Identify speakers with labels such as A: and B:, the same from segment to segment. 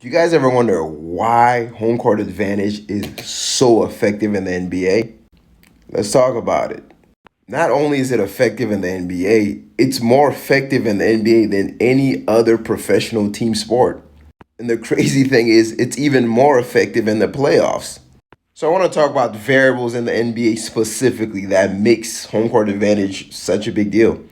A: Do you guys ever wonder why home court advantage is so effective in the NBA? Let's talk about it. Not only is it effective in the NBA, it's more effective in the NBA than any other professional team sport. And the crazy thing is, it's even more effective in the playoffs. So I want to talk about the variables in the NBA specifically that makes home court advantage such a big deal.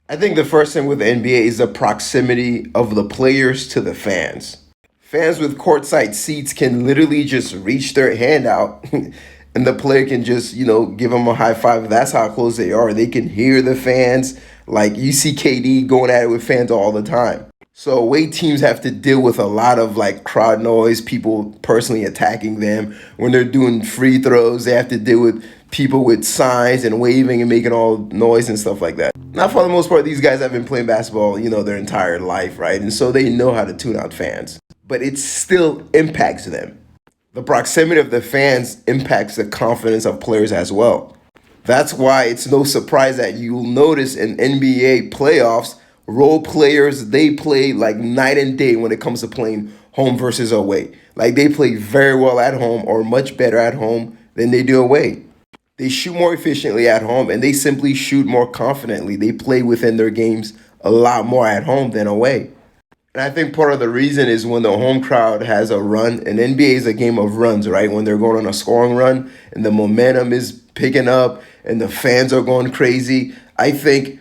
A: I think the first thing with the NBA is the proximity of the players to the fans. Fans with courtside seats can literally just reach their hand out and the player can just, give them a high five. That's how close they are. They can hear the fans. Like you see KD going at it with fans all the time. So away teams have to deal with a lot of like crowd noise, people personally attacking them. When they're doing free throws, they have to deal with people with signs and waving and making all noise and stuff like that. Now, for the most part, these guys have been playing basketball, their entire life, right? And so they know how to tune out fans. But it still impacts them. The proximity of the fans impacts the confidence of players as well. That's why it's no surprise that you'll notice in NBA playoffs, role players, they play like night and day when it comes to playing home versus away. Like they play very well at home or much better at home than they do away. They shoot more efficiently at home and they simply shoot more confidently. They play within their games a lot more at home than away. And I think part of the reason is when the home crowd has a run, and NBA is a game of runs, right? When they're going on a scoring run and the momentum is picking up and the fans are going crazy, I think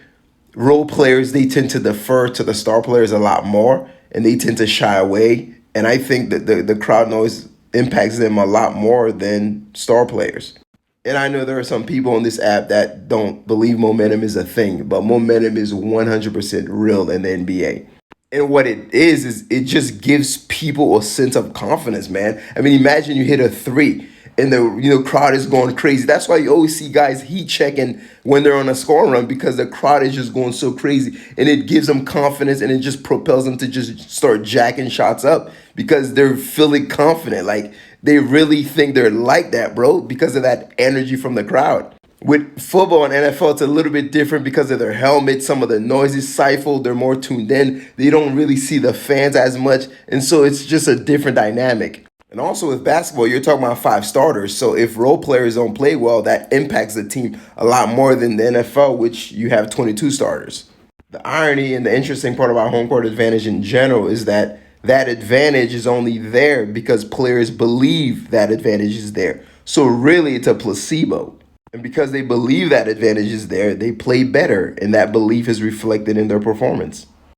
A: role players, they tend to defer to the star players a lot more and they tend to shy away. And I think that the crowd noise impacts them a lot more than star players. And I know there are some people on this app that don't believe momentum is a thing, but momentum is 100% real in the NBA. And what it is it just gives people a sense of confidence, man. I mean, imagine you hit a three and the crowd is going crazy. That's why you always see guys heat checking when they're on a scoring run because the crowd is just going so crazy and it gives them confidence and it just propels them to just start jacking shots up because they're feeling confident. Like they really think they're like that, bro, because of that energy from the crowd. With football and NFL, it's a little bit different because of their helmets. Some of the noise is stifled. They're more tuned in. They don't really see the fans as much. And so it's just a different dynamic. And also with basketball, you're talking about five starters. So if role players don't play well, that impacts the team a lot more than the NFL, which you have 22 starters. The irony and the interesting part about home court advantage in general is that that advantage is only there because players believe that advantage is there. So really, it's a placebo. And because they believe that advantage is there, they play better, and that belief is reflected in their performance.